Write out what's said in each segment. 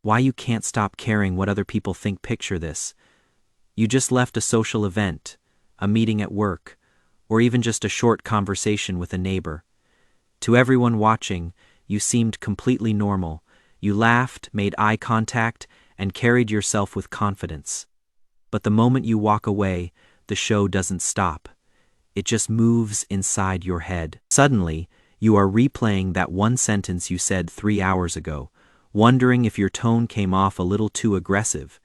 Why you can't stop caring what other people think. Picture this. You just left a social event, a meeting at work, or even just a short conversation with a neighbor. To everyone watching, you seemed completely normal. You laughed, made eye contact, and carried yourself with confidence. But the moment you walk away, the show doesn't stop. It just moves inside your head. Suddenly, you are replaying that one sentence you said 3 hours ago, wondering if your tone came off a little too aggressive.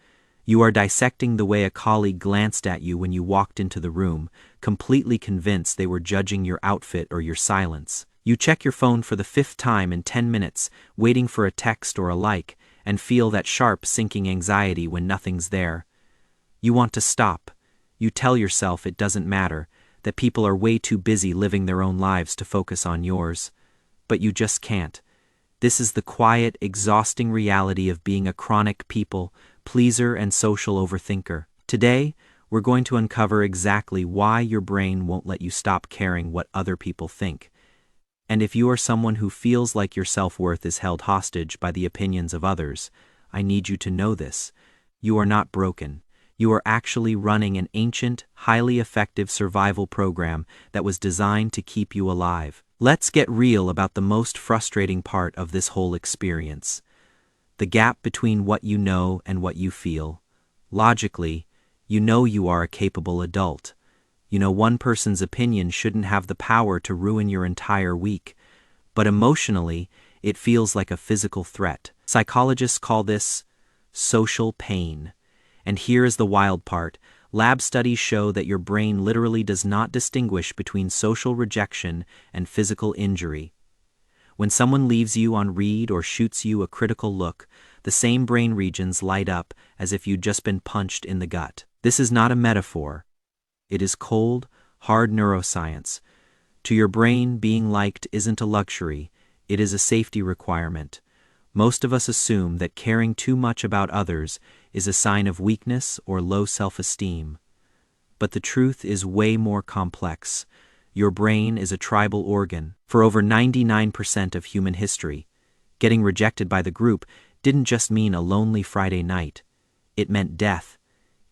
You are dissecting the way a colleague glanced at you when you walked into the room, completely convinced they were judging your outfit or your silence. You check your phone for the 5th time in 10 minutes, waiting for a text or a like, and feel that sharp, sinking anxiety when nothing's there. You want to stop. You tell yourself it doesn't matter, that people are way too busy living their own lives to focus on yours. But you just can't. This is the quiet, exhausting reality of being a chronic people pleaser and social overthinker. Today, we're going to uncover exactly why your brain won't let you stop caring what other people think. And if you are someone who feels like your self-worth is held hostage by the opinions of others, I need you to know this. You are not broken. You are actually running an ancient, highly effective survival program that was designed to keep you alive. Let's get real about the most frustrating part of this whole experience. The gap between what you know and what you feel. Logically, you know you are a capable adult. You know one person's opinion shouldn't have the power to ruin your entire week. But emotionally, it feels like a physical threat. Psychologists call this social pain. And here is the wild part. Lab studies show that your brain literally does not distinguish between social rejection and physical injury. When someone leaves you on read or shoots you a critical look, the same brain regions light up as if you'd just been punched in the gut. This is not a metaphor. It is cold, hard neuroscience. To your brain, being liked isn't a luxury, it is a safety requirement. Most of us assume that caring too much about others is a sign of weakness or low self-esteem. But the truth is way more complex. Your brain is a tribal organ. For over 99% of human history, getting rejected by the group didn't just mean a lonely Friday night. It meant death.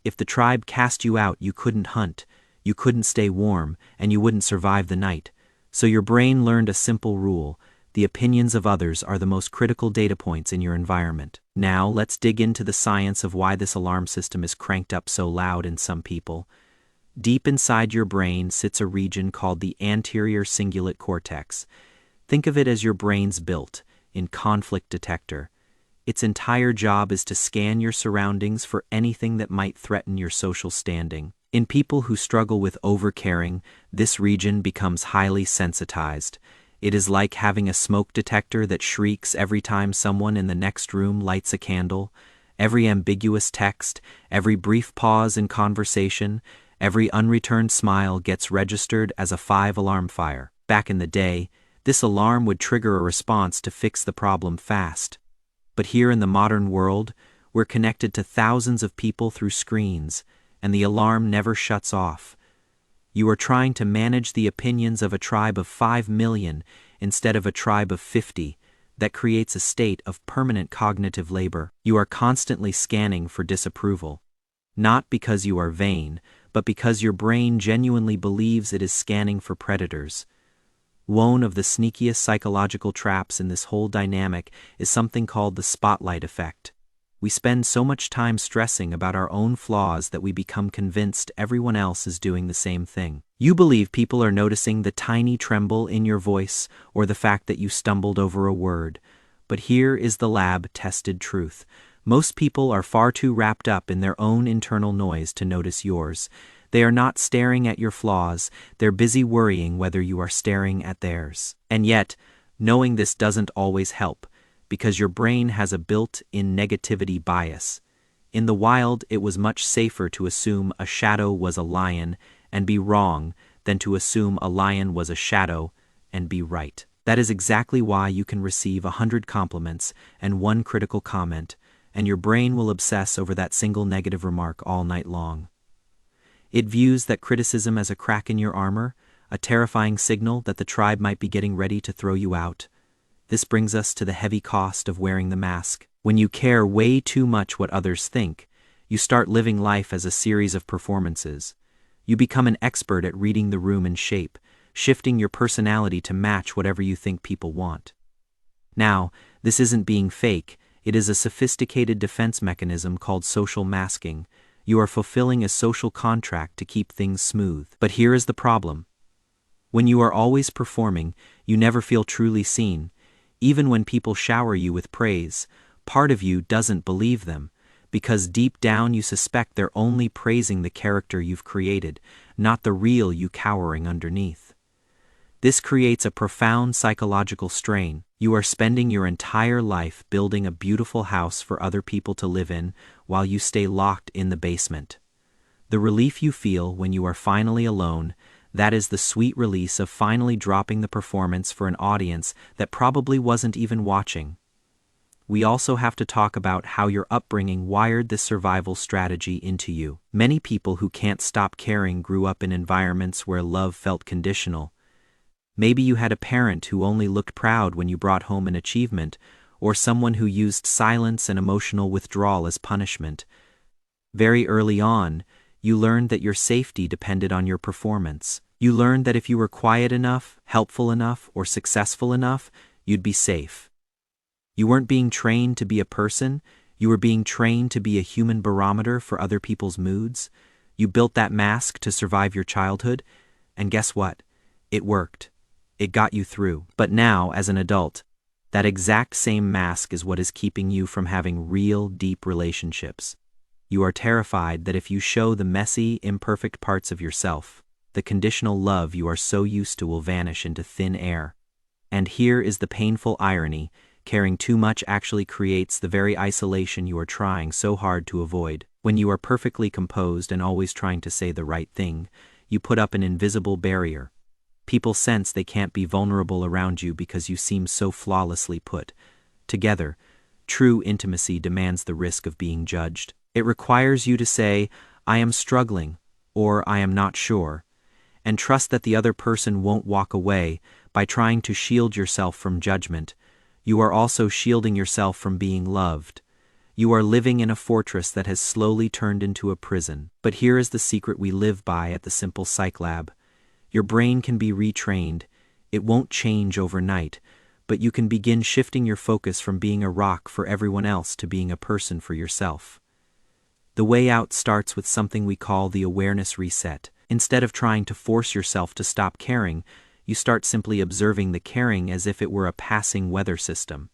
If the tribe cast you out, you couldn't hunt, you couldn't stay warm, and you wouldn't survive the night. So your brain learned a simple rule: the opinions of others are the most critical data points in your environment. Now, let's dig into the science of why this alarm system is cranked up so loud in some people. Deep inside your brain sits a region called the anterior cingulate cortex. Think of it as your brain's built-in conflict detector. Its entire job is to scan your surroundings for anything that might threaten your social standing. In people who struggle with overcaring, this region becomes highly sensitized. It is like having a smoke detector that shrieks every time someone in the next room lights a candle. Every ambiguous text, every brief pause in conversation, every unreturned smile gets registered as a 5-alarm fire. Back in the day, this alarm would trigger a response to fix the problem fast. But here in the modern world, we're connected to thousands of people through screens, and the alarm never shuts off. You are trying to manage the opinions of a tribe of 5 million instead of a tribe of 50. That creates a state of permanent cognitive labor. You are constantly scanning for disapproval. Not because you are vain, but because your brain genuinely believes it is scanning for predators. One of the sneakiest psychological traps in this whole dynamic is something called the spotlight effect. We spend so much time stressing about our own flaws that we become convinced everyone else is doing the same thing. You believe people are noticing the tiny tremble in your voice or the fact that you stumbled over a word. But here is the lab-tested truth. Most people are far too wrapped up in their own internal noise to notice yours. They are not staring at your flaws, they're busy worrying whether you are staring at theirs. And yet, knowing this doesn't always help, because your brain has a built-in negativity bias. In the wild, it was much safer to assume a shadow was a lion and be wrong than to assume a lion was a shadow and be right. That is exactly why you can receive 100 compliments and 1 critical comment, and your brain will obsess over that single negative remark all night long. It views that criticism as a crack in your armor, a terrifying signal that the tribe might be getting ready to throw you out. This brings us to the heavy cost of wearing the mask. When you care way too much what others think, you start living life as a series of performances. You become an expert at reading the room in shape, shifting your personality to match whatever you think people want. Now, this isn't being fake, it is a sophisticated defense mechanism called social masking. You are fulfilling a social contract to keep things smooth. But here is the problem. When you are always performing, you never feel truly seen. Even when people shower you with praise, part of you doesn't believe them, because deep down you suspect they're only praising the character you've created, not the real you cowering underneath. This creates a profound psychological strain. You are spending your entire life building a beautiful house for other people to live in while you stay locked in the basement. The relief you feel when you are finally alone, that is the sweet release of finally dropping the performance for an audience that probably wasn't even watching. We also have to talk about how your upbringing wired this survival strategy into you. Many people who can't stop caring grew up in environments where love felt conditional. Maybe you had a parent who only looked proud when you brought home an achievement, or someone who used silence and emotional withdrawal as punishment. Very early on, you learned that your safety depended on your performance. You learned that if you were quiet enough, helpful enough, or successful enough, you'd be safe. You weren't being trained to be a person, you were being trained to be a human barometer for other people's moods. You built that mask to survive your childhood, and guess what? It worked. It got you through. But now, as an adult, that exact same mask is what is keeping you from having real, deep relationships. You are terrified that if you show the messy, imperfect parts of yourself, the conditional love you are so used to will vanish into thin air. And here is the painful irony: caring too much actually creates the very isolation you are trying so hard to avoid. When you are perfectly composed and always trying to say the right thing, you put up an invisible barrier. People sense they can't be vulnerable around you because you seem so flawlessly put together. True intimacy demands the risk of being judged. It requires you to say, "I am struggling," or "I am not sure," and trust that the other person won't walk away. By trying to shield yourself from judgment, you are also shielding yourself from being loved. You are living in a fortress that has slowly turned into a prison. But here is the secret we live by at the Simple Psych Lab. Your brain can be retrained. It won't change overnight, but you can begin shifting your focus from being a rock for everyone else to being a person for yourself. The way out starts with something we call the awareness reset. Instead of trying to force yourself to stop caring, you start simply observing the caring as if it were a passing weather system.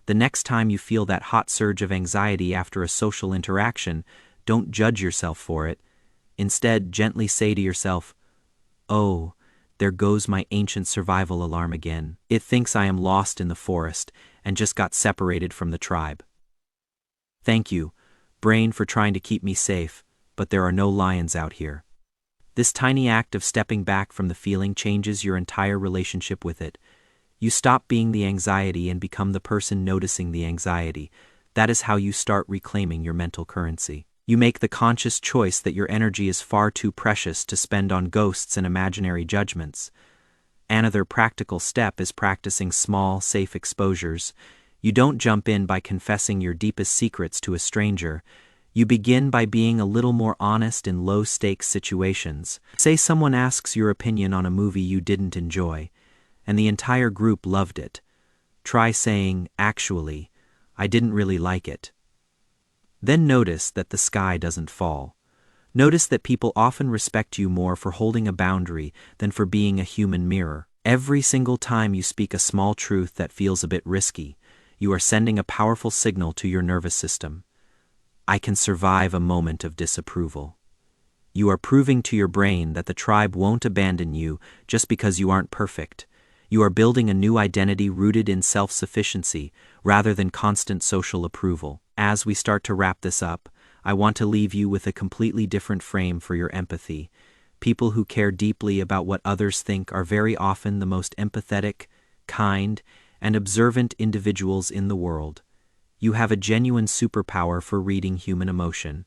The next time you feel that hot surge of anxiety after a social interaction, don't judge yourself for it. Instead, gently say to yourself, "Oh, there goes my ancient survival alarm again. It thinks I am lost in the forest and just got separated from the tribe. Thank you, brain, for trying to keep me safe, but there are no lions out here." This tiny act of stepping back from the feeling changes your entire relationship with it. You stop being the anxiety and become the person noticing the anxiety. That is how you start reclaiming your mental currency. You make the conscious choice that your energy is far too precious to spend on ghosts and imaginary judgments. Another practical step is practicing small, safe exposures. You don't jump in by confessing your deepest secrets to a stranger. You begin by being a little more honest in low-stakes situations. Say someone asks your opinion on a movie you didn't enjoy, and the entire group loved it. Try saying, "Actually, I didn't really like it." Then notice that the sky doesn't fall. Notice that people often respect you more for holding a boundary than for being a human mirror. Every single time you speak a small truth that feels a bit risky, you are sending a powerful signal to your nervous system. I can survive a moment of disapproval. You are proving to your brain that the tribe won't abandon you just because you aren't perfect. You are building a new identity rooted in self-sufficiency rather than constant social approval. As we start to wrap this up, I want to leave you with a completely different frame for your empathy. People who care deeply about what others think are very often the most empathetic, kind, and observant individuals in the world. You have a genuine superpower for reading human emotion.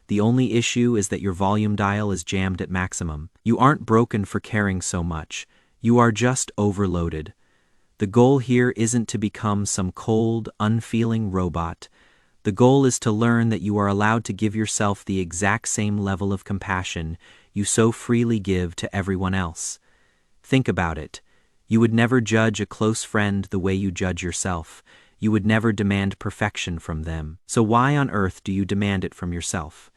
The only issue is that your volume dial is jammed at maximum. You aren't broken for caring so much. You are just overloaded. The goal here isn't to become some cold, unfeeling robot. The goal is to learn that you are allowed to give yourself the exact same level of compassion you so freely give to everyone else. Think about it. You would never judge a close friend the way you judge yourself. You would never demand perfection from them. So why on earth do you demand it from yourself?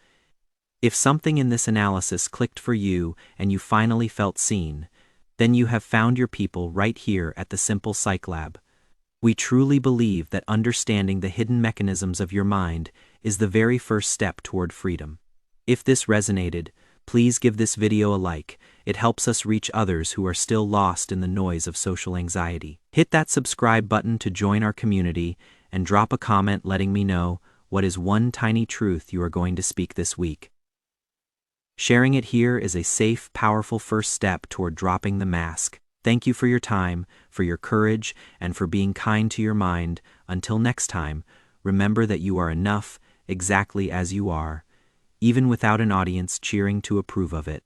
If something in this analysis clicked for you and you finally felt seen, then you have found your people right here at the Simple Psych Lab. We truly believe that understanding the hidden mechanisms of your mind is the very first step toward freedom. If this resonated, please give this video a like. It helps us reach others who are still lost in the noise of social anxiety. Hit that subscribe button to join our community and drop a comment letting me know what is one tiny truth you are going to speak this week. Sharing it here is a safe, powerful first step toward dropping the mask. Thank you for your time, for your courage, and for being kind to your mind. Until next time, remember that you are enough exactly as you are, even without an audience cheering to approve of it.